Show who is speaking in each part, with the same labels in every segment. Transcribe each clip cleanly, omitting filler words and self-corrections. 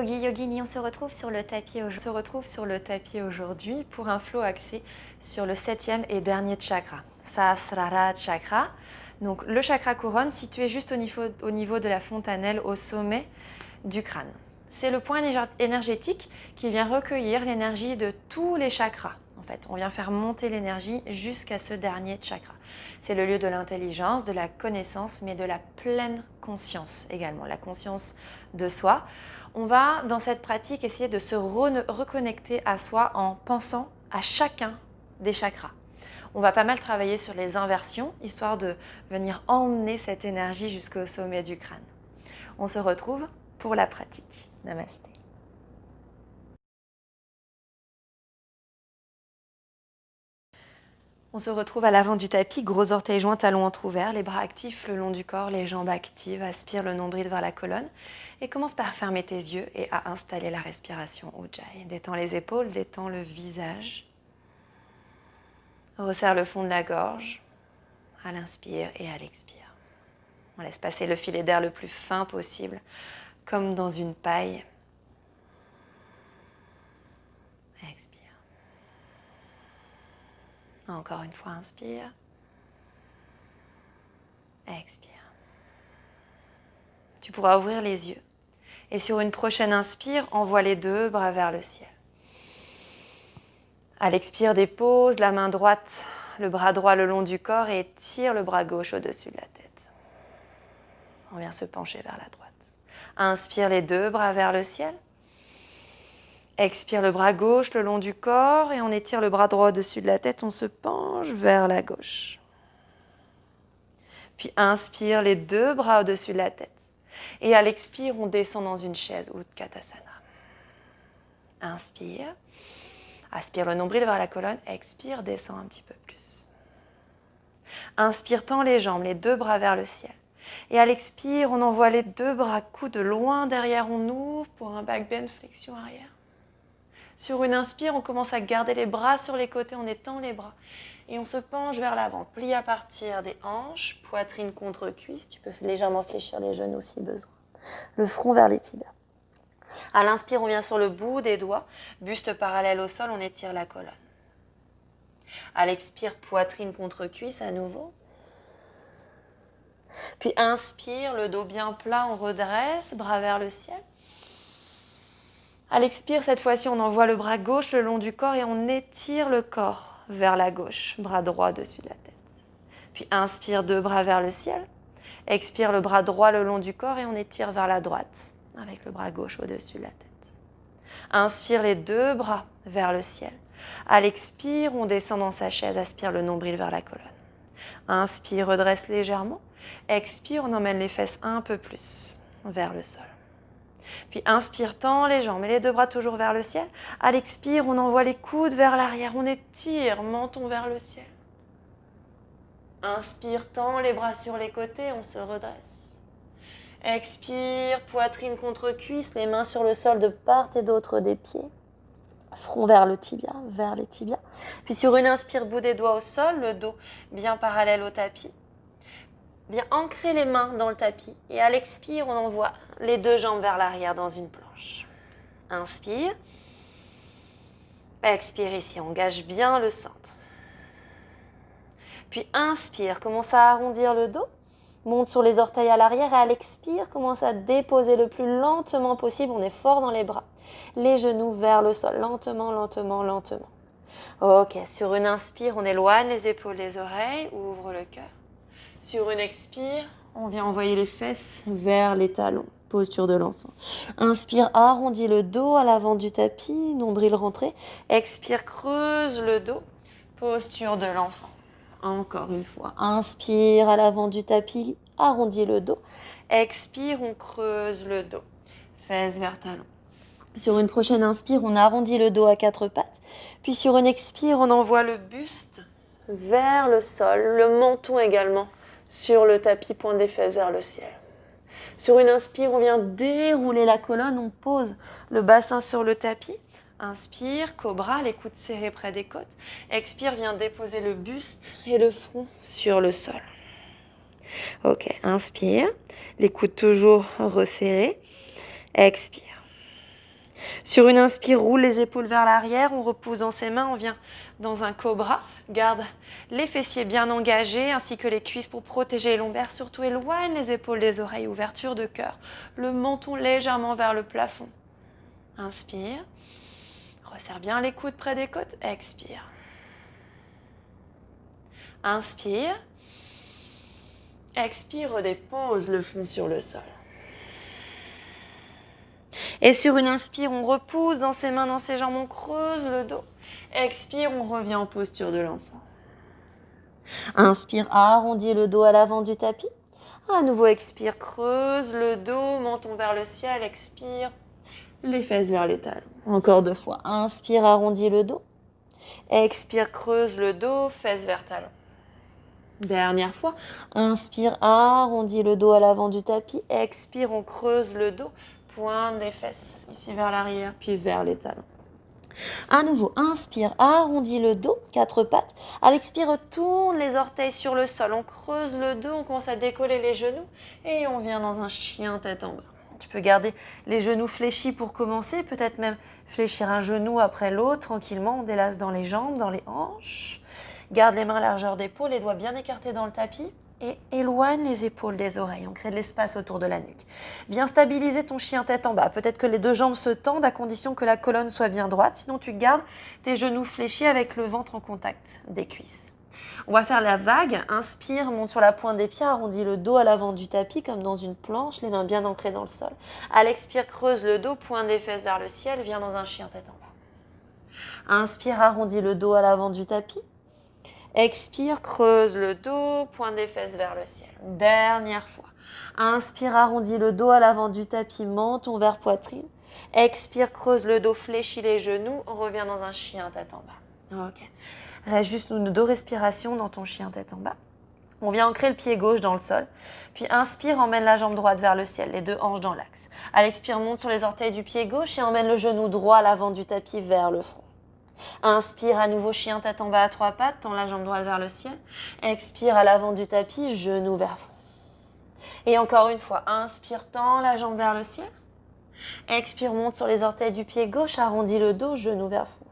Speaker 1: Yogi, Yogini, on se retrouve sur le tapis aujourd'hui pour un flow axé sur le 7e et dernier chakra, Sahasrara chakra. Donc le chakra couronne situé juste au niveau de la fontanelle au sommet du crâne. C'est le point énergétique qui vient recueillir l'énergie de tous les chakras. En fait, on vient faire monter l'énergie jusqu'à ce dernier chakra. C'est le lieu de l'intelligence, de la connaissance, mais de la pleine conscience également, la conscience de soi. On va, dans cette pratique, essayer de se reconnecter à soi en pensant à chacun des chakras. On va pas mal travailler sur les inversions, histoire de venir emmener cette énergie jusqu'au sommet du crâne. On se retrouve pour la pratique. Namasté. On se retrouve à l'avant du tapis, gros orteils joints, talons entrouverts, les bras actifs le long du corps, les jambes actives, aspire le nombril vers la colonne et commence par fermer tes yeux et à installer la respiration Ujjayi. Détends les épaules, détends le visage. Resserre le fond de la gorge à l'inspire et à l'expire. On laisse passer le filet d'air le plus fin possible, comme dans une paille. Expire. Encore une fois, inspire. Expire. Tu pourras ouvrir les yeux. Et sur une prochaine inspire, envoie les deux bras vers le ciel. À l'expire, dépose la main droite, le bras droit le long du corps et tire le bras gauche au-dessus de la tête. On vient se pencher vers la droite. Inspire les deux bras vers le ciel. Expire le bras gauche le long du corps et on étire le bras droit au-dessus de la tête. On se penche vers la gauche. Puis inspire les deux bras au-dessus de la tête. Et à l'expire, on descend dans une chaise, Utkatasana. Inspire. Aspire le nombril vers la colonne. Expire, descend un petit peu plus. Inspire, tends les jambes, les deux bras vers le ciel. Et à l'expire, on envoie les deux bras coudes loin derrière. On ouvre pour un back bend, flexion arrière. Sur une inspire, on commence à garder les bras sur les côtés, on étend les bras. Et on se penche vers l'avant. Plie à partir des hanches, poitrine contre cuisse. Tu peux légèrement fléchir les genoux si besoin. Le front vers les tibias. À l'inspire, on vient sur le bout des doigts. Buste parallèle au sol, on étire la colonne. À l'expire, poitrine contre cuisse à nouveau. Puis inspire, le dos bien plat, on redresse, bras vers le ciel. À l'expire, cette fois-ci, on envoie le bras gauche le long du corps et on étire le corps vers la gauche, bras droit dessus de la tête. Puis inspire, deux bras vers le ciel. Expire, le bras droit le long du corps et on étire vers la droite, avec le bras gauche au-dessus de la tête. Inspire les deux bras vers le ciel. À l'expire, on descend dans sa chaise, aspire le nombril vers la colonne. Inspire, redresse légèrement. Expire, on emmène les fesses un peu plus vers le sol. Puis inspire, tends les jambes et les deux bras toujours vers le ciel. À l'expire, on envoie les coudes vers l'arrière. On étire, menton vers le ciel. Inspire, tends les bras sur les côtés, on se redresse. Expire, poitrine contre cuisse, les mains sur le sol de part et d'autre des pieds. Front vers le tibia, vers les tibias. Puis sur une inspire, bout des doigts au sol, le dos bien parallèle au tapis. Viens ancrer les mains dans le tapis. Et à l'expire, on envoie les deux jambes vers l'arrière dans une planche. Inspire. Expire ici, engage bien le centre. Puis inspire, commence à arrondir le dos. Monte sur les orteils à l'arrière et à l'expire, commence à déposer le plus lentement possible. On est fort dans les bras. Les genoux vers le sol, lentement, lentement, lentement. Ok, sur une inspire, on éloigne les épaules des oreilles, ouvre le cœur. Sur une expire, on vient envoyer les fesses vers les talons. Posture de l'enfant. Inspire, arrondis le dos à l'avant du tapis, nombril rentré. Expire, creuse le dos. Posture de l'enfant. Encore une fois. Inspire à l'avant du tapis, arrondis le dos. Expire, on creuse le dos. Fesses vers talons. Sur une prochaine inspire, on arrondit le dos à quatre pattes. Puis sur une expire, on envoie le buste vers le sol, le menton également sur le tapis, point des fesses vers le ciel. Sur une inspire, on vient dérouler la colonne, on pose le bassin sur le tapis. Inspire, cobra, les coudes serrés près des côtes. Expire, viens déposer le buste et le front sur le sol. Ok, inspire, les coudes toujours resserrés. Expire. Sur une inspire, roule les épaules vers l'arrière, on repose dans ses mains, on vient dans un cobra. Garde les fessiers bien engagés ainsi que les cuisses pour protéger les lombaires. Surtout éloigne les épaules des oreilles, ouverture de cœur. Le menton légèrement vers le plafond. Inspire. Resserre bien les coudes près des côtes. Expire. Inspire. Expire, redépose le front sur le sol. Et sur une inspire, on repousse dans ses mains, dans ses jambes, on creuse le dos. Expire, on revient en posture de l'enfant. Inspire, arrondis le dos à l'avant du tapis. À nouveau, expire, creuse le dos, menton vers le ciel. Expire, les fesses vers les talons. Encore 2 fois. Inspire, arrondis le dos. Expire, creuse le dos, fesses vers talons. Dernière fois. Inspire, arrondis le dos à l'avant du tapis. Expire, on creuse le dos. Pointe des fesses, ici vers l'arrière, puis vers les talons. À nouveau, inspire, arrondis le dos, 4 pattes. À l'expire, tourne les orteils sur le sol. On creuse le dos, on commence à décoller les genoux et on vient dans un chien tête en bas. Tu peux garder les genoux fléchis pour commencer, peut-être même fléchir un genou après l'autre tranquillement. On délace dans les jambes, dans les hanches. Garde les mains largeur d'épaule, les doigts bien écartés dans le tapis. Et éloigne les épaules des oreilles. On crée de l'espace autour de la nuque. Viens stabiliser ton chien tête en bas. Peut-être que les 2 jambes se tendent à condition que la colonne soit bien droite. Sinon, tu gardes tes genoux fléchis avec le ventre en contact des cuisses. On va faire la vague. Inspire, monte sur la pointe des pieds, arrondis le dos à l'avant du tapis comme dans une planche, les mains bien ancrées dans le sol. À l'expire, creuse le dos, pointe des fesses vers le ciel, viens dans un chien tête en bas. Inspire, arrondis le dos à l'avant du tapis. Expire, creuse le dos, pointe des fesses vers le ciel. Dernière fois. Inspire, arrondis le dos à l'avant du tapis, menton vers poitrine. Expire, creuse le dos, fléchis les genoux. On revient dans un chien tête en bas. Ok. Reste juste 2 respirations dans ton chien tête en bas. On vient ancrer le pied gauche dans le sol. Puis inspire, emmène la jambe droite vers le ciel, les 2 hanches dans l'axe. À l'expire, monte sur les orteils du pied gauche et emmène le genou droit à l'avant du tapis vers le front. Inspire, à nouveau chien tête en bas à 3 pattes, tends la jambe droite vers le ciel. Expire à l'avant du tapis, genou vers front. Et encore une fois, inspire, tends la jambe vers le ciel. Expire, monte sur les orteils du pied gauche, arrondis le dos, genou vers front.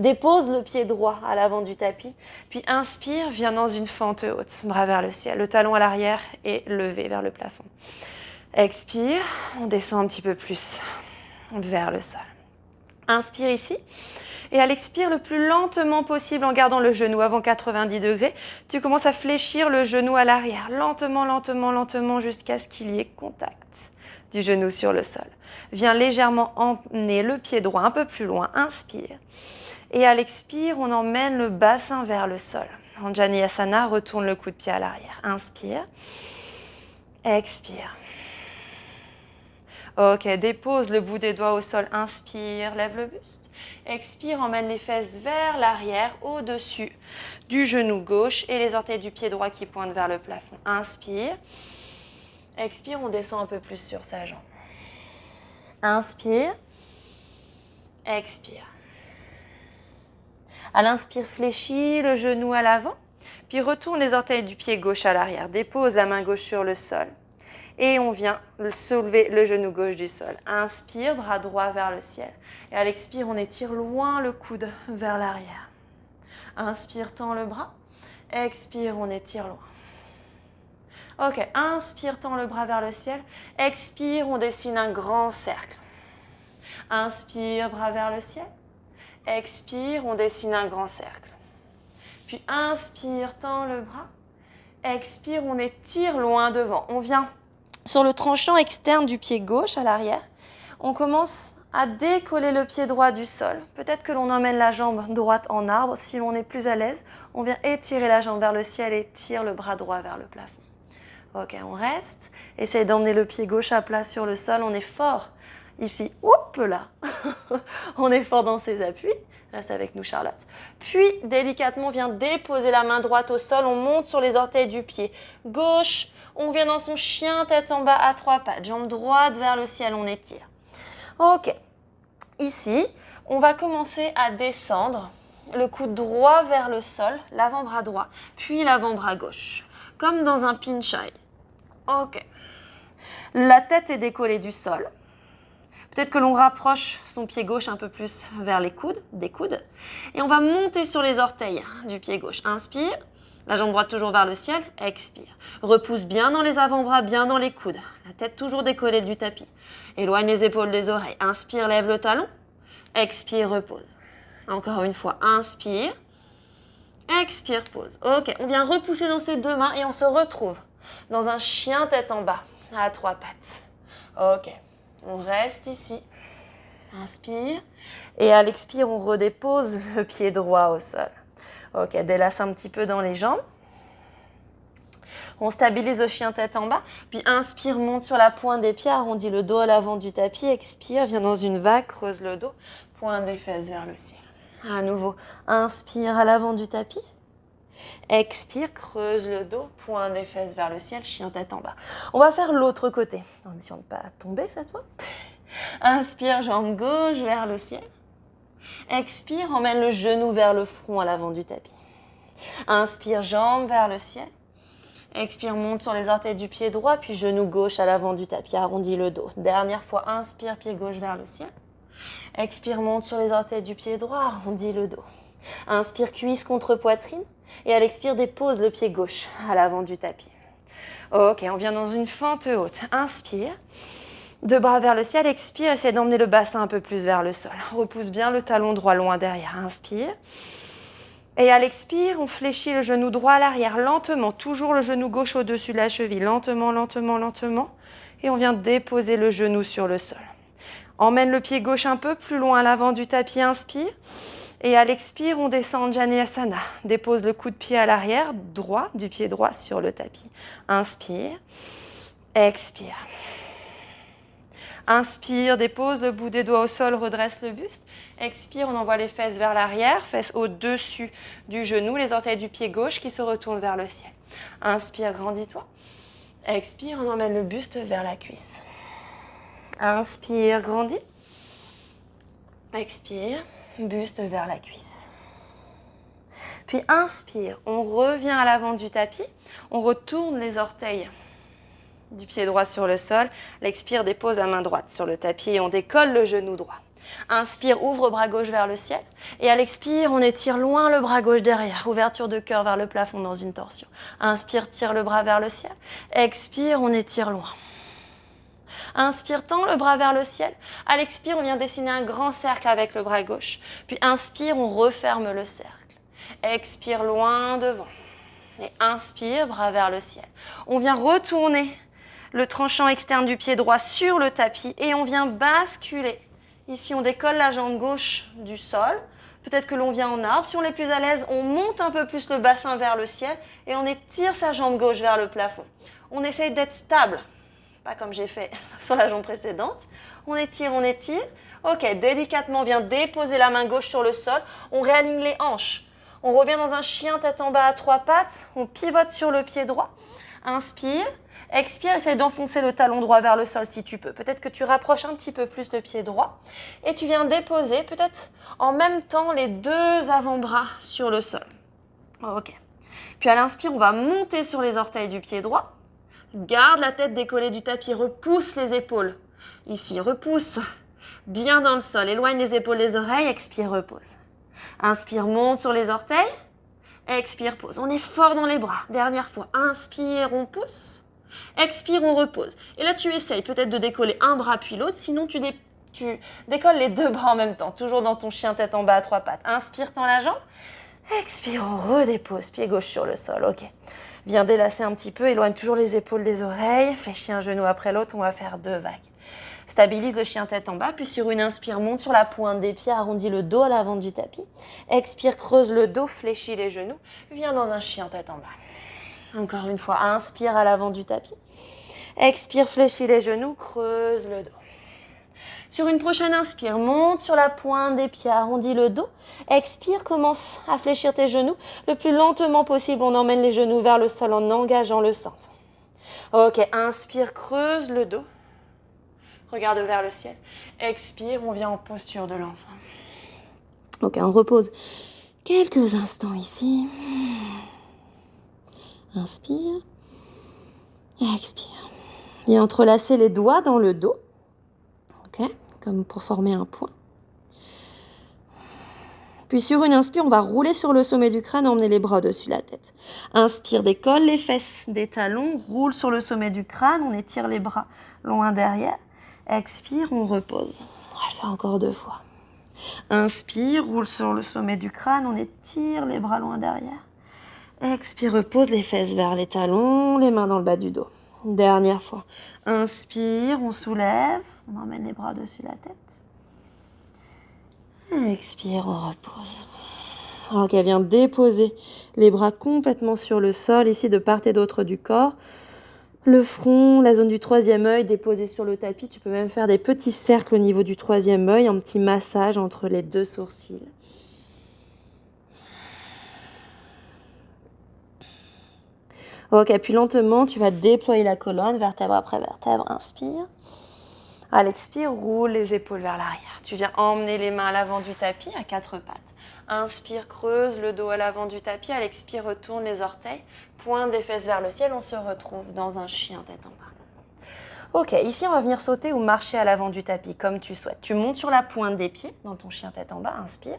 Speaker 1: Dépose le pied droit à l'avant du tapis, puis inspire, viens dans une fente haute, bras vers le ciel, le talon à l'arrière et levé vers le plafond. Expire, on descend un petit peu plus vers le sol. Inspire ici. Et à l'expire, le plus lentement possible en gardant le genou avant 90 degrés, tu commences à fléchir le genou à l'arrière, lentement, lentement, lentement, jusqu'à ce qu'il y ait contact du genou sur le sol. Viens légèrement emmener le pied droit un peu plus loin, inspire. Et à l'expire, on emmène le bassin vers le sol. Anjaneyasana, retourne le coup de pied à l'arrière. Inspire, expire. Ok, dépose le bout des doigts au sol, inspire, lève le buste. Expire, emmène les fesses vers l'arrière, au-dessus du genou gauche et les orteils du pied droit qui pointent vers le plafond. Inspire. Expire, on descend un peu plus sur sa jambe. Inspire. Expire. À l'inspire, fléchis le genou à l'avant, puis retourne les orteils du pied gauche à l'arrière. Dépose la main gauche sur le sol. Et on vient soulever le genou gauche du sol. Inspire, bras droit vers le ciel. Et à l'expire, on étire loin le coude vers l'arrière. Inspire, tends le bras. Expire, on étire loin. Ok, inspire, tends le bras vers le ciel. Expire, on dessine un grand cercle. Inspire, bras vers le ciel. Expire, on dessine un grand cercle. Puis inspire, tends le bras. Expire, on étire loin devant. On vient sur le tranchant externe du pied gauche à l'arrière. On commence à décoller le pied droit du sol. Peut-être que l'on emmène la jambe droite en arbre. Si l'on est plus à l'aise, on vient étirer la jambe vers le ciel et tire le bras droit vers le plafond. Ok, on reste. Essaye d'emmener le pied gauche à plat sur le sol. On est fort ici. Hop là. On est fort dans ses appuis. Reste avec nous, Charlotte. Puis, délicatement, on vient déposer la main droite au sol. On monte sur les orteils du pied gauche. On vient dans son chien, tête en bas à 3 pattes. Jambe droite vers le ciel, on étire. Ok. Ici, on va commencer à descendre le coude droit vers le sol, l'avant-bras droit, puis l'avant-bras gauche. Comme dans un pinchai. Ok. La tête est décollée du sol. Peut-être que l'on rapproche son pied gauche un peu plus vers les coudes, des coudes. Et on va monter sur les orteils du pied gauche. Inspire. La jambe droite toujours vers le ciel. Expire. Repousse bien dans les avant-bras, bien dans les coudes. La tête toujours décollée du tapis. Éloigne les épaules des oreilles. Inspire, lève le talon. Expire, repose. Encore une fois, inspire. Expire, pose. Ok, on vient repousser dans ses deux mains et on se retrouve dans un chien tête en bas, à trois pattes. Ok, on reste ici. Inspire. Et à l'expire, on redépose le pied droit au sol. Ok, délace un petit peu dans les jambes. On stabilise le chien tête en bas. Puis inspire, monte sur la pointe des pieds, arrondis le dos à l'avant du tapis. Expire, viens dans une vague, creuse le dos. Pointe des fesses vers le ciel. À nouveau, inspire à l'avant du tapis. Expire, creuse le dos, pointe des fesses vers le ciel, chien tête en bas. On va faire l'autre côté, en essayant de ne pas tomber cette fois. Inspire, jambe gauche vers le ciel. Expire, emmène le genou vers le front à l'avant du tapis. Inspire, jambe vers le ciel. Expire, monte sur les orteils du pied droit, puis genou gauche à l'avant du tapis, arrondis le dos. Dernière fois, inspire, pied gauche vers le ciel. Expire, monte sur les orteils du pied droit, arrondis le dos. Inspire, cuisse contre poitrine. Et à l'expire, dépose le pied gauche à l'avant du tapis. Ok, on vient dans une fente haute. Inspire. Deux bras vers le ciel. Expire, essaie d'emmener le bassin un peu plus vers le sol. Repousse bien le talon droit loin derrière. Inspire. Et à l'expire, on fléchit le genou droit à l'arrière lentement. Toujours le genou gauche au-dessus de la cheville. Lentement, lentement, lentement. Et on vient déposer le genou sur le sol. Emmène le pied gauche un peu plus loin à l'avant du tapis. Inspire. Et à l'expire, on descend en Janeyasana. Dépose le coup de pied à l'arrière, droit, du pied droit sur le tapis. Inspire. Expire. Inspire, dépose le bout des doigts au sol, redresse le buste. Expire, on envoie les fesses vers l'arrière, fesses au-dessus du genou, les orteils du pied gauche qui se retournent vers le ciel. Inspire, grandis-toi. Expire, on emmène le buste vers la cuisse. Inspire, grandis. Expire, buste vers la cuisse. Puis inspire, on revient à l'avant du tapis, on retourne les orteils du pied droit sur le sol. L'expire, dépose la main droite sur le tapis et on décolle le genou droit. Inspire, ouvre bras gauche vers le ciel. Et à l'expire, on étire loin le bras gauche derrière. Ouverture de cœur vers le plafond dans une torsion. Inspire, tire le bras vers le ciel. Expire, on étire loin. Inspire, tend le bras vers le ciel. À l'expire, on vient dessiner un grand cercle avec le bras gauche. Puis inspire, on referme le cercle. Expire loin devant. Et inspire, bras vers le ciel. On vient retourner le tranchant externe du pied droit sur le tapis et on vient basculer. Ici, on décolle la jambe gauche du sol. Peut-être que l'on vient en arbre. Si on est plus à l'aise, on monte un peu plus le bassin vers le ciel et on étire sa jambe gauche vers le plafond. On essaye d'être stable, pas comme j'ai fait sur la jambe précédente. On étire, on étire. Ok, délicatement, on vient déposer la main gauche sur le sol. On réaligne les hanches. On revient dans un chien tête en bas à trois pattes. On pivote sur le pied droit. Inspire. Expire, essaye d'enfoncer le talon droit vers le sol si tu peux. Peut-être que tu rapproches un petit peu plus le pied droit. Et tu viens déposer peut-être en même temps les deux avant-bras sur le sol. Ok. Puis à l'inspire, on va monter sur les orteils du pied droit. Garde la tête décollée du tapis. Repousse les épaules. Ici, repousse. Bien dans le sol. Éloigne les épaules des oreilles. Expire, repose. Inspire, monte sur les orteils. Expire, pose. On est fort dans les bras. Dernière fois. Inspire, on pousse. Expire, on repose. Et là, tu essayes peut-être de décoller un bras puis l'autre. Sinon, tu décolles les deux bras en même temps. Toujours dans ton chien tête en bas à trois pattes. Inspire, tends la jambe. Expire, on redépose. Pied gauche sur le sol. Ok. Viens délasser un petit peu. Éloigne toujours les épaules des oreilles. Fléchis un genou après l'autre. On va faire deux vagues. Stabilise le chien tête en bas. Puis sur une inspire, monte sur la pointe des pieds. Arrondis le dos à l'avant du tapis. Expire, creuse le dos. Fléchis les genoux. Viens dans un chien tête en bas. Encore une fois, inspire à l'avant du tapis. Expire, fléchis les genoux, creuse le dos. Sur une prochaine inspire, monte sur la pointe des pieds, arrondis le dos. Expire, commence à fléchir tes genoux. Le plus lentement possible, on emmène les genoux vers le sol en engageant le centre. Ok, inspire, creuse le dos. Regarde vers le ciel. Expire, on vient en posture de l'enfant. Ok, on repose quelques instants ici. Inspire. Expire. Et entrelacer les doigts dans le dos. Ok. comme pour former un point. Puis sur une inspire, on va rouler sur le sommet du crâne, emmener les bras au-dessus de la tête. Inspire, décolle les fesses des talons, roule sur le sommet du crâne, on étire les bras loin derrière. Expire, on repose. On va le faire encore 2 fois. Inspire, roule sur le sommet du crâne, on étire les bras loin derrière. Expire, repose les fesses vers les talons, les mains dans le bas du dos. Dernière fois. Inspire, on soulève, on emmène les bras au-dessus de la tête. Expire, on repose. Ok, viens déposer les bras complètement sur le sol, ici de part et d'autre du corps. Le front, la zone du 3e œil déposée sur le tapis. Tu peux même faire des petits cercles au niveau du 3e œil, un petit massage entre les 2 sourcils. Ok, puis lentement, tu vas déployer la colonne, vertèbre après vertèbre. Inspire. À l'expire, roule les épaules vers l'arrière. Tu viens emmener les mains à l'avant du tapis à 4 pattes. Inspire, creuse le dos à l'avant du tapis. À l'expire, retourne les orteils. Pointe des fesses vers le ciel. On se retrouve dans un chien tête en bas. Ok, ici, on va venir sauter ou marcher à l'avant du tapis comme tu souhaites. Tu montes sur la pointe des pieds dans ton chien tête en bas. Inspire.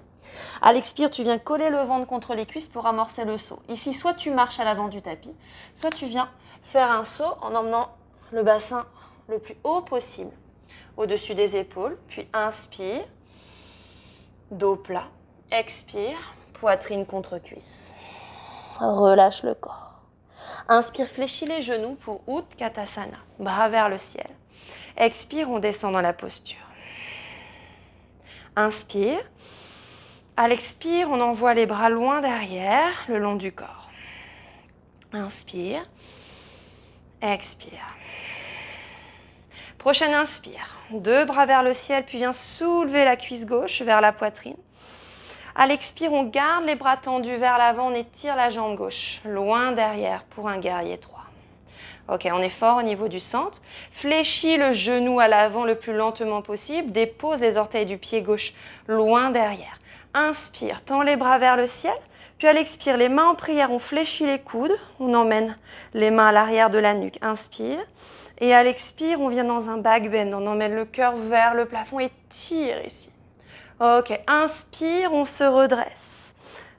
Speaker 1: À l'expire, tu viens coller le ventre contre les cuisses pour amorcer le saut. Ici, soit tu marches à l'avant du tapis, soit tu viens faire un saut en emmenant le bassin le plus haut possible au-dessus des épaules, puis inspire, dos plat, expire, poitrine contre cuisse. Relâche le corps. Inspire, fléchis les genoux pour Utkatasana, bras vers le ciel. Expire, on descend dans la posture. Inspire. À l'expire, on envoie les bras loin derrière, le long du corps. Inspire. Expire. Prochaine inspire. 2 bras vers le ciel, puis viens soulever la cuisse gauche vers la poitrine. À l'expire, on garde les bras tendus vers l'avant, on étire la jambe gauche, loin derrière pour un guerrier 3. Ok, on est fort au niveau du centre. Fléchis le genou à l'avant le plus lentement possible. Dépose les orteils du pied gauche loin derrière. Inspire, tends les bras vers le ciel. Puis à l'expire, les mains en prière, on fléchit les coudes. On emmène les mains à l'arrière de la nuque. Inspire. Et à l'expire, on vient dans un back bend. On emmène le cœur vers le plafond et tire ici. Ok, inspire, on se redresse.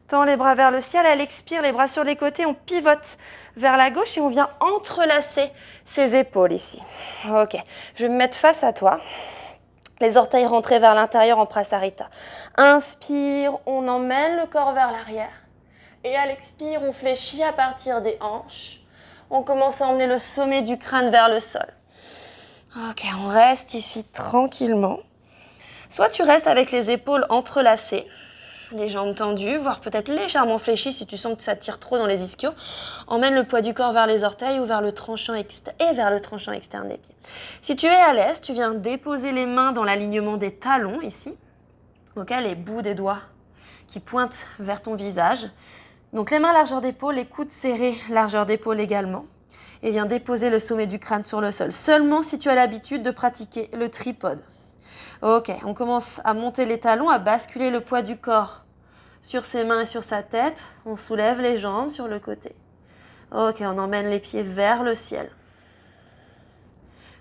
Speaker 1: Tends les bras vers le ciel. À l'expire, les bras sur les côtés, on pivote vers la gauche et on vient entrelacer ses épaules ici. Ok, je vais me mettre face à toi. Les orteils rentrés vers l'intérieur en Prasarita. Inspire, on emmène le corps vers l'arrière. Et à l'expire, on fléchit à partir des hanches. On commence à emmener le sommet du crâne vers le sol. Ok, on reste ici tranquillement. Soit tu restes avec les épaules entrelacées, les jambes tendues, voire peut-être légèrement fléchies si tu sens que ça tire trop dans les ischios. Emmène le poids du corps vers les orteils ou vers le tranchant externe des pieds. Si tu es à l'aise, tu viens déposer les mains dans l'alignement des talons ici. Ok, les bouts des doigts qui pointent vers ton visage. Donc les mains largeur d'épaule, les coudes serrés largeur d'épaule également. Et viens déposer le sommet du crâne sur le sol. Seulement si tu as l'habitude de pratiquer le tripode. Ok, on commence à monter les talons, à basculer le poids du corps sur ses mains et sur sa tête. On soulève les jambes sur le côté. Ok, on emmène les pieds vers le ciel.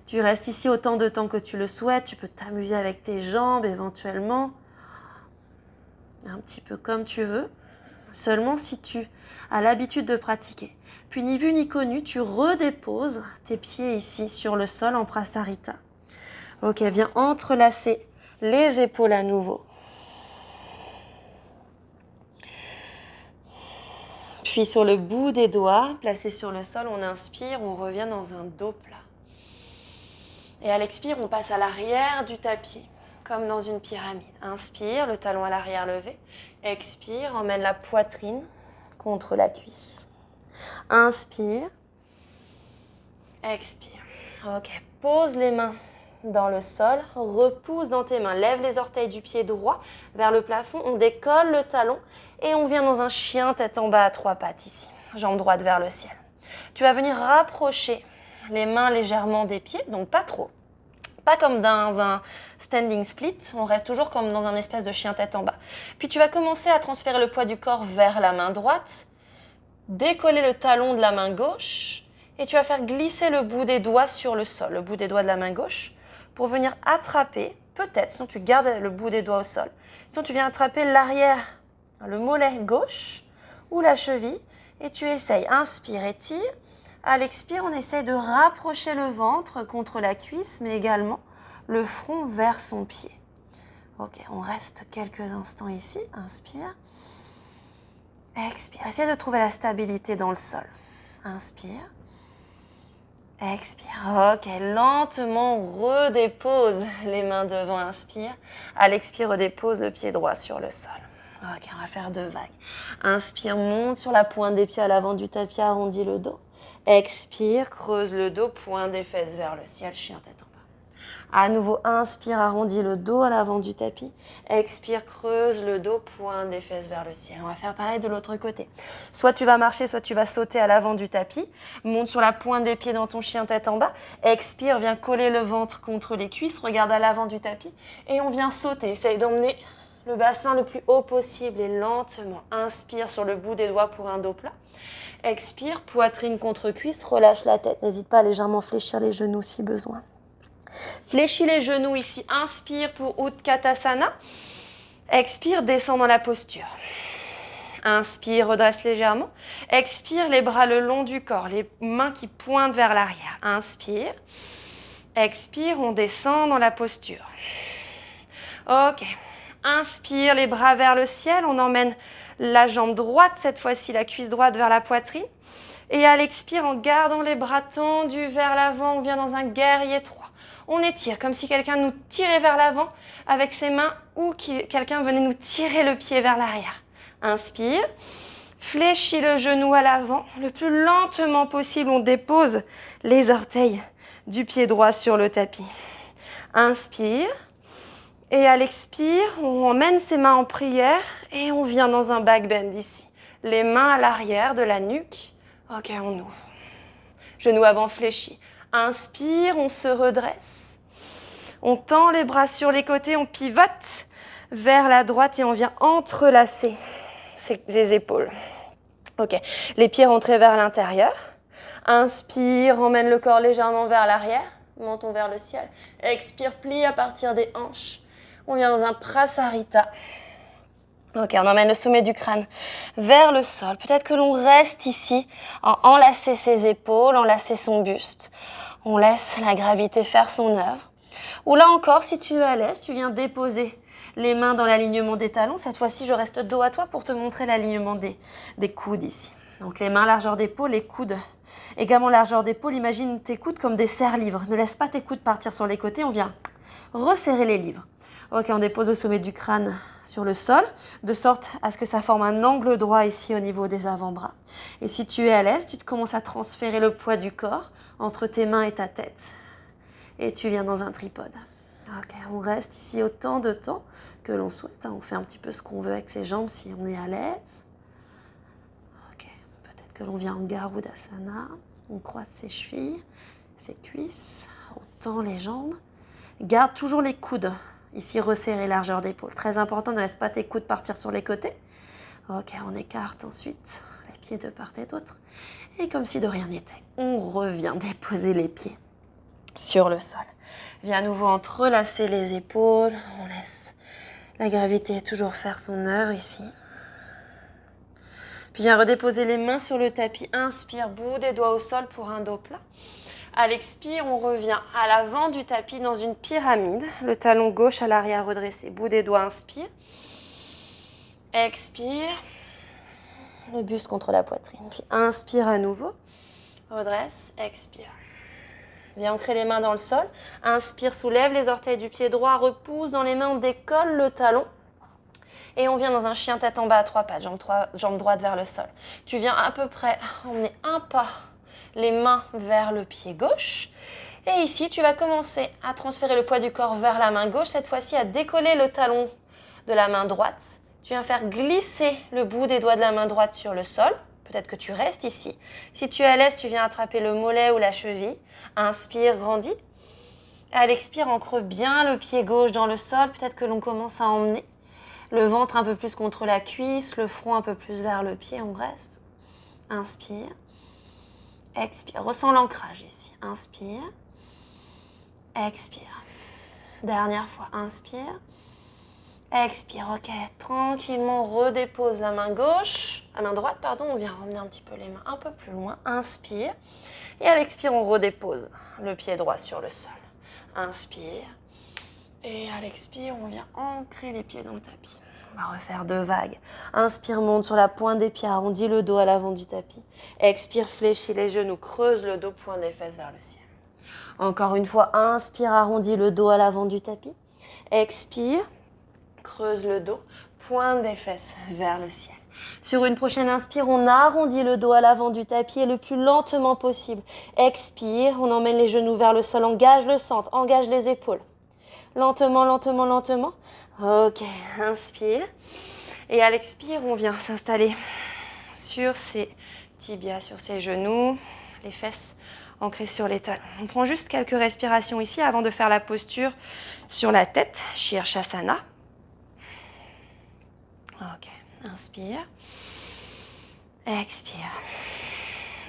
Speaker 1: Tu restes ici autant de temps que tu le souhaites. Tu peux t'amuser avec tes jambes éventuellement. Un petit peu comme tu veux. Seulement si tu as l'habitude de pratiquer. Puis ni vu ni connu, tu redéposes tes pieds ici sur le sol en Prasarita. Ok, viens entrelacer les épaules à nouveau. Puis sur le bout des doigts, placés sur le sol, on inspire, on revient dans un dos plat. Et à l'expire, on passe à l'arrière du tapis, comme dans une pyramide. Inspire, le talon à l'arrière levé. Expire, emmène la poitrine contre la cuisse. Inspire. Expire. Ok, pose les mains dans le sol, repousse dans tes mains. Lève les orteils du pied droit vers le plafond. On décolle le talon et on vient dans un chien tête en bas à 3 pattes ici. Jambe droite vers le ciel. Tu vas venir rapprocher les mains légèrement des pieds, donc pas trop. Pas comme dans un standing split, on reste toujours comme dans un espèce de chien tête en bas. Puis tu vas commencer à transférer le poids du corps vers la main droite, décoller le talon de la main gauche et tu vas faire glisser le bout des doigts sur le sol, le bout des doigts de la main gauche, pour venir attraper peut-être, sinon tu gardes le bout des doigts au sol. Sinon tu viens attraper l'arrière, le mollet gauche ou la cheville et tu essayes. Inspire, étire. À l'expire, on essaye de rapprocher le ventre contre la cuisse, mais également le front vers son pied. Ok, on reste quelques instants ici. Inspire. Expire. Essaye de trouver la stabilité dans le sol. Inspire. Expire. Ok, lentement, on redépose les mains devant. Inspire. À l'expire, redépose le pied droit sur le sol. Ok, on va faire 2 vagues. Inspire, monte sur la pointe des pieds à l'avant du tapis, arrondis le dos. Expire, creuse le dos, pointe des fesses vers le ciel, chien tête en bas. À nouveau, inspire, arrondis le dos à l'avant du tapis. Expire, creuse le dos, pointe des fesses vers le ciel. On va faire pareil de l'autre côté. Soit tu vas marcher, soit tu vas sauter à l'avant du tapis. Monte sur la pointe des pieds dans ton chien tête en bas. Expire, viens coller le ventre contre les cuisses. Regarde à l'avant du tapis. Et on vient sauter. Essaye d'emmener le bassin le plus haut possible et lentement. Inspire sur le bout des doigts pour un dos plat. Expire, poitrine contre cuisse, relâche la tête. N'hésite pas à légèrement fléchir les genoux si besoin. Fléchis les genoux ici. Inspire pour Utkatasana. Expire, descends dans la posture. Inspire, redresse légèrement. Expire, les bras le long du corps, les mains qui pointent vers l'arrière. Inspire. Expire, on descend dans la posture. Ok. Inspire, les bras vers le ciel. On emmène la jambe droite, cette fois-ci la cuisse droite vers la poitrine. Et à l'expire, en gardant les bras tendus vers l'avant, on vient dans un guerrier 3. On étire comme si quelqu'un nous tirait vers l'avant avec ses mains ou quelqu'un venait nous tirer le pied vers l'arrière. Inspire, fléchis le genou à l'avant. Le plus lentement possible, on dépose les orteils du pied droit sur le tapis. Inspire. Et à l'expire, on emmène ses mains en prière et on vient dans un back bend ici. Les mains à l'arrière de la nuque. Ok, on ouvre. Genou avant fléchi. Inspire, on se redresse. On tend les bras sur les côtés, on pivote vers la droite et on vient entrelacer ses épaules. Ok, les pieds rentrés vers l'intérieur. Inspire, emmène le corps légèrement vers l'arrière. Menton vers le ciel. Expire, plie à partir des hanches. On vient dans un Prasarita. Ok, on emmène le sommet du crâne vers le sol. Peut-être que l'on reste ici, enlacer ses épaules, enlacer son buste. On laisse la gravité faire son œuvre. Ou là encore, si tu es à l'aise, tu viens déposer les mains dans l'alignement des talons. Cette fois-ci, je reste dos à toi pour te montrer l'alignement des coudes ici. Donc les mains largeur d'épaule, les coudes également largeur d'épaule. Imagine tes coudes comme des serre-livres. Ne laisse pas tes coudes partir sur les côtés. On vient resserrer les livres. Ok, on dépose au sommet du crâne sur le sol, de sorte à ce que ça forme un angle droit ici au niveau des avant-bras. Et si tu es à l'aise, tu te commences à transférer le poids du corps entre tes mains et ta tête. Et tu viens dans un tripode. Ok, on reste ici autant de temps que l'on souhaite. On fait un petit peu ce qu'on veut avec ses jambes si on est à l'aise. Ok, peut-être que l'on vient en Garudasana. On croise ses chevilles, ses cuisses. On tend les jambes. Garde toujours les coudes. Ici, resserrer largeur d'épaule. Très important, ne laisse pas tes coudes partir sur les côtés. Ok, on écarte ensuite les pieds de part et d'autre. Et comme si de rien n'était, on revient déposer les pieds sur le sol. Viens à nouveau entrelacer les épaules. On laisse la gravité toujours faire son œuvre ici. Puis viens redéposer les mains sur le tapis. Inspire, bout des doigts au sol pour un dos plat. À l'expire, on revient à l'avant du tapis dans une pyramide. Le talon gauche à l'arrière redressé. Bout des doigts, inspire. Expire. Le buste contre la poitrine. Puis inspire à nouveau. Redresse, expire. Viens ancrer les mains dans le sol. Inspire, soulève les orteils du pied droit. Repousse dans les mains, on décolle le talon. Et on vient dans un chien tête en bas à 3 pattes. Jambe droite vers le sol. Tu viens à peu près emmener un pas. Les mains vers le pied gauche. Et ici, tu vas commencer à transférer le poids du corps vers la main gauche. Cette fois-ci, à décoller le talon de la main droite. Tu viens faire glisser le bout des doigts de la main droite sur le sol. Peut-être que tu restes ici. Si tu es à l'aise, tu viens attraper le mollet ou la cheville. Inspire, grandis. À l'expire, ancre bien le pied gauche dans le sol. Peut-être que l'on commence à emmener le ventre un peu plus contre la cuisse, le front un peu plus vers le pied. On reste. Inspire. Expire. Ressens l'ancrage ici. Inspire. Expire. Dernière fois, inspire. Expire, ok. Tranquillement, redépose la main gauche, la main droite, pardon. On vient ramener un petit peu les mains un peu plus loin. Inspire. Et à l'expire, on redépose le pied droit sur le sol. Inspire. Et à l'expire, on vient ancrer les pieds dans le tapis. On va refaire 2 vagues. Inspire, monte sur la pointe des pieds, arrondis le dos à l'avant du tapis. Expire, fléchis les genoux, creuse le dos, pointe des fesses vers le ciel. Encore une fois, inspire, arrondis le dos à l'avant du tapis. Expire, creuse le dos, pointe des fesses vers le ciel. Sur une prochaine inspire, on arrondit le dos à l'avant du tapis et le plus lentement possible. Expire, on emmène les genoux vers le sol, engage le centre, engage les épaules. Lentement, lentement, lentement. Ok, inspire. Et à l'expire, on vient s'installer sur ses tibias, sur ses genoux, les fesses ancrées sur les talons. On prend juste quelques respirations ici avant de faire la posture sur la tête, Shirshasana. Ok, inspire. Expire.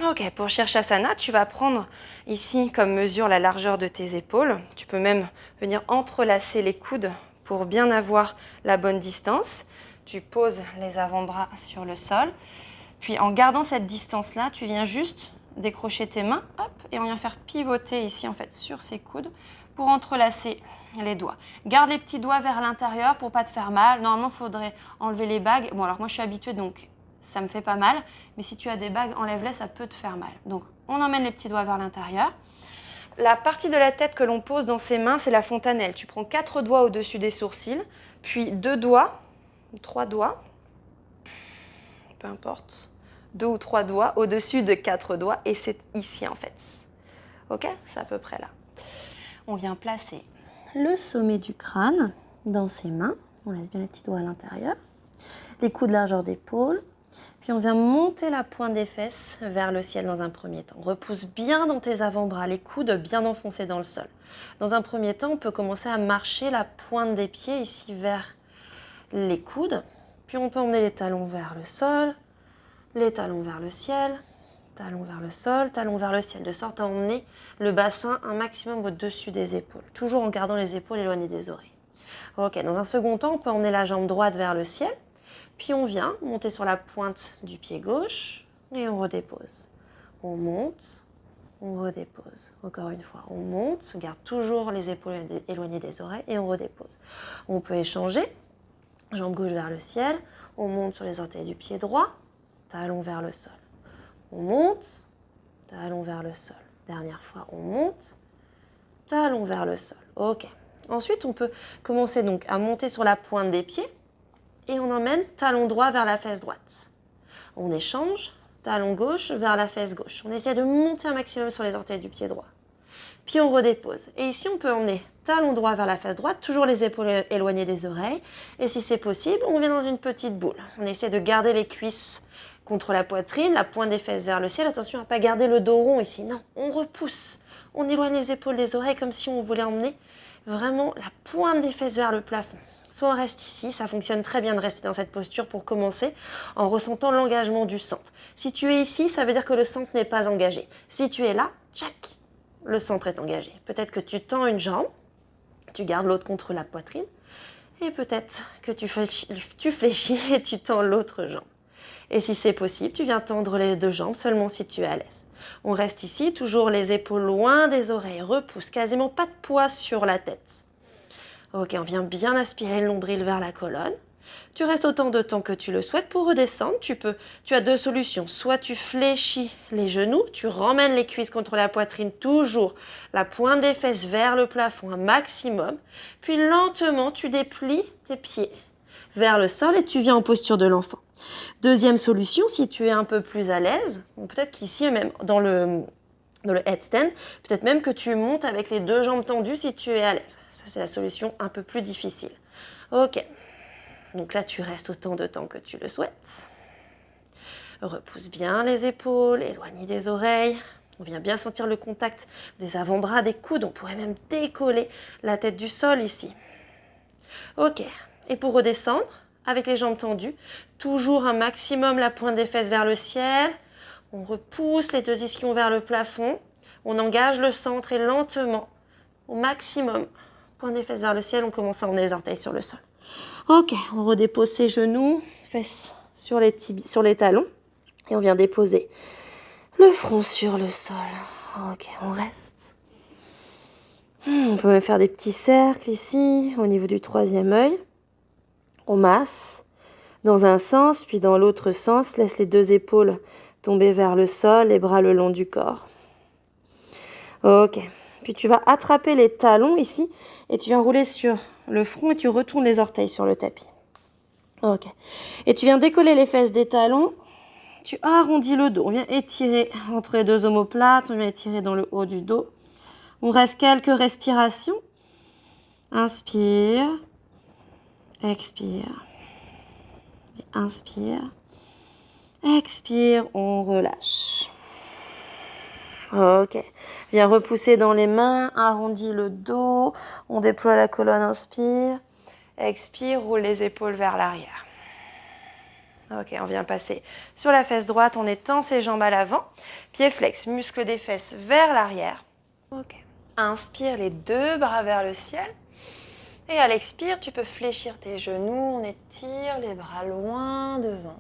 Speaker 1: Ok, pour Shirshasana, tu vas prendre ici comme mesure la largeur de tes épaules. Tu peux même venir entrelacer les coudes pour bien avoir la bonne distance. Tu poses les avant-bras sur le sol. Puis en gardant cette distance-là, tu viens juste décrocher tes mains, hop, et on vient faire pivoter ici en fait sur ces coudes pour entrelacer les doigts. Garde les petits doigts vers l'intérieur pour pas te faire mal. Normalement, il faudrait enlever les bagues. Bon, alors moi je suis habituée donc ça me fait pas mal, mais si tu as des bagues, enlève-les, ça peut te faire mal. Donc on emmène les petits doigts vers l'intérieur. La partie de la tête que l'on pose dans ses mains, c'est la fontanelle. Tu prends 4 doigts au-dessus des sourcils, puis 2 doigts, 3 doigts, peu importe, 2 ou 3 doigts au-dessus de 4 doigts, et c'est ici en fait. Ok? C'est à peu près là. On vient placer le sommet du crâne dans ses mains. On laisse bien les petits doigts à l'intérieur. Les coudes largeur d'épaule. Puis on vient monter la pointe des fesses vers le ciel dans un premier temps. Repousse bien dans tes avant-bras, les coudes bien enfoncés dans le sol. Dans un premier temps, on peut commencer à marcher la pointe des pieds ici vers les coudes. Puis on peut emmener les talons vers le sol, les talons vers le ciel, talons vers le sol, talons vers le ciel, de sorte à emmener le bassin un maximum au-dessus des épaules, toujours en gardant les épaules éloignées des oreilles. Ok, dans un second temps, on peut emmener la jambe droite vers le ciel. Puis on vient monter sur la pointe du pied gauche et on redépose. On monte, on redépose. Encore une fois, on monte, on garde toujours les épaules éloignées des oreilles et on redépose. On peut échanger, jambe gauche vers le ciel, on monte sur les orteils du pied droit, talon vers le sol. On monte, talon vers le sol. Dernière fois, on monte, talon vers le sol. Ok. Ensuite, on peut commencer donc à monter sur la pointe des pieds. Et on emmène talon droit vers la fesse droite. On échange, talon gauche vers la fesse gauche. On essaie de monter un maximum sur les orteils du pied droit. Puis on redépose. Et ici, on peut emmener talon droit vers la fesse droite, toujours les épaules éloignées des oreilles. Et si c'est possible, on vient dans une petite boule. On essaie de garder les cuisses contre la poitrine, la pointe des fesses vers le ciel. Attention à ne pas garder le dos rond ici. Non, on repousse. On éloigne les épaules des oreilles comme si on voulait emmener vraiment la pointe des fesses vers le plafond. Soit on reste ici, ça fonctionne très bien de rester dans cette posture pour commencer en ressentant l'engagement du centre. Si tu es ici, ça veut dire que le centre n'est pas engagé. Si tu es là, tchac, le centre est engagé. Peut-être que tu tends une jambe, tu gardes l'autre contre la poitrine, et peut-être que tu fléchis et tu tends l'autre jambe. Et si c'est possible, tu viens tendre les 2 jambes seulement si tu es à l'aise. On reste ici, toujours les épaules loin des oreilles, repousse, quasiment pas de poids sur la tête. Ok, on vient bien aspirer le nombril vers la colonne. Tu restes autant de temps que tu le souhaites. Pour redescendre, tu as 2 solutions. Soit tu fléchis les genoux, tu ramènes les cuisses contre la poitrine, toujours la pointe des fesses vers le plafond, un maximum. Puis lentement, tu déplies tes pieds vers le sol et tu viens en posture de l'enfant. Deuxième solution, si tu es un peu plus à l'aise, peut-être qu'ici, même dans le headstand, peut-être même que tu montes avec les 2 jambes tendues si tu es à l'aise. Ça, c'est la solution un peu plus difficile. Ok. Donc là, tu restes autant de temps que tu le souhaites. Repousse bien les épaules, éloigne des oreilles. On vient bien sentir le contact des avant-bras, des coudes. On pourrait même décoller la tête du sol ici. Ok. Et pour redescendre, avec les jambes tendues, toujours un maximum la pointe des fesses vers le ciel. On repousse les 2 ischions vers le plafond. On engage le centre et lentement, au maximum, Pointe des fesses vers le ciel, on commence à emmener les orteils sur le sol. Ok, on redépose ses genoux, fesses sur les talons. Et on vient déposer le front sur le sol. Ok, on reste. On peut même faire des petits cercles ici, au niveau du troisième œil. On masse dans un sens, puis dans l'autre sens. Laisse les deux épaules tomber vers le sol, les bras le long du corps. Ok. Puis tu vas attraper les talons ici et tu viens rouler sur le front et tu retournes les orteils sur le tapis. Ok. Et tu viens décoller les fesses des talons. Tu arrondis le dos. On vient étirer entre les deux omoplates. On vient étirer dans le haut du dos. On reste quelques respirations. Inspire. Expire. Et inspire. Expire. On relâche. Ok. Viens repousser dans les mains. Arrondis le dos. On déploie la colonne. Inspire. Expire. Roule les épaules vers l'arrière. Ok, on vient passer sur la fesse droite. On étend ses jambes à l'avant. Pied flex. Muscles des fesses vers l'arrière. Ok. Inspire les deux bras vers le ciel. Et à l'expire, tu peux fléchir tes genoux. On étire les bras loin devant.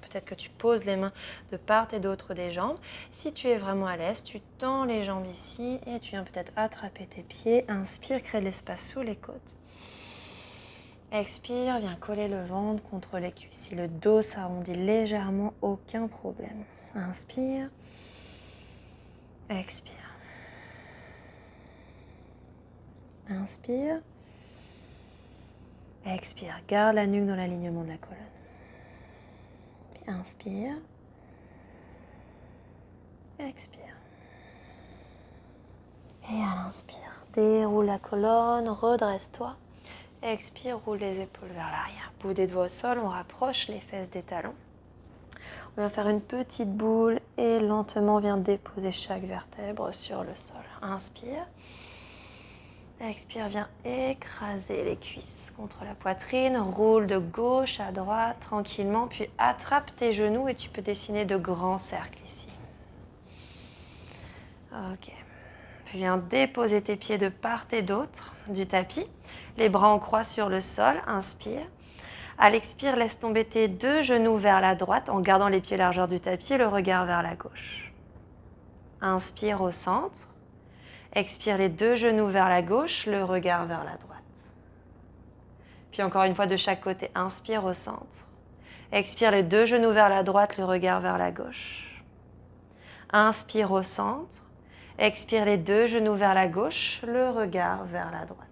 Speaker 1: Peut-être que tu poses les mains de part et d'autre des jambes. Si tu es vraiment à l'aise, tu tends les jambes ici et tu viens peut-être attraper tes pieds. Inspire, crée de l'espace sous les côtes. Expire, viens coller le ventre contre les cuisses. Si le dos s'arrondit légèrement, aucun problème. Inspire. Expire. Inspire. Expire. Garde la nuque dans l'alignement de la colonne. Puis inspire. Expire. Et à l'inspire, déroule la colonne, redresse-toi. Expire, roule les épaules vers l'arrière. Bout des doigts au sol, on rapproche les fesses des talons. On vient faire une petite boule et lentement on vient déposer chaque vertèbre sur le sol. Inspire. Expire, viens écraser les cuisses contre la poitrine. Roule de gauche à droite tranquillement, puis attrape tes genoux et tu peux dessiner de grands cercles ici. Ok. Puis viens déposer tes pieds de part et d'autre du tapis. Les bras en croix sur le sol. Inspire. À l'expire, laisse tomber tes deux genoux vers la droite en gardant les pieds largeur du tapis et le regard vers la gauche. Inspire au centre. Expire les deux genoux vers la gauche, le regard vers la droite. Puis encore une fois de chaque côté. Inspire au centre. Expire les deux genoux vers la droite, le regard vers la gauche. Inspire au centre. Expire les deux genoux vers la gauche, le regard vers la droite.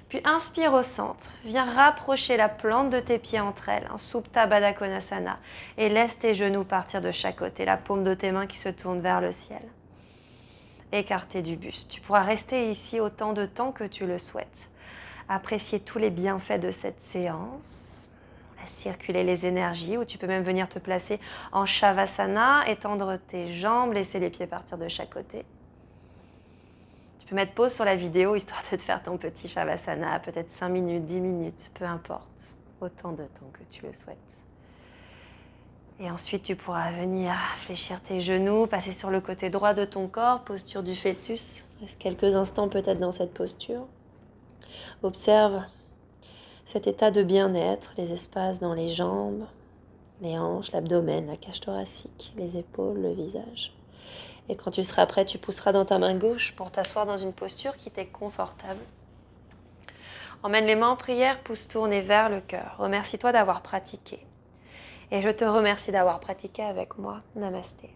Speaker 1: Puis inspire au centre. Viens rapprocher la plante de tes pieds entre elles, Supta Baddha Konasana, et laisse tes genoux partir de chaque côté, la paume de tes mains qui se tourne vers le ciel. Écarté du buste. Tu pourras rester ici autant de temps que tu le souhaites. Apprécier tous les bienfaits de cette séance. Laisse circuler les énergies, ou tu peux même venir te placer en Shavasana, étendre tes jambes, laisser les pieds partir de chaque côté. Tu peux mettre pause sur la vidéo histoire de te faire ton petit Shavasana, peut-être 5 minutes, 10 minutes, peu importe, autant de temps que tu le souhaites. Et ensuite, tu pourras venir fléchir tes genoux, passer sur le côté droit de ton corps, posture du fœtus. Reste quelques instants peut-être dans cette posture. Observe cet état de bien-être, les espaces dans les jambes, les hanches, l'abdomen, la cage thoracique, les épaules, le visage. Et quand tu seras prêt, tu pousseras dans ta main gauche pour t'asseoir dans une posture qui t'est confortable. Emmène les mains en prière, pouce tourné vers le cœur. Remercie-toi d'avoir pratiqué. Et je te remercie d'avoir pratiqué avec moi. Namasté.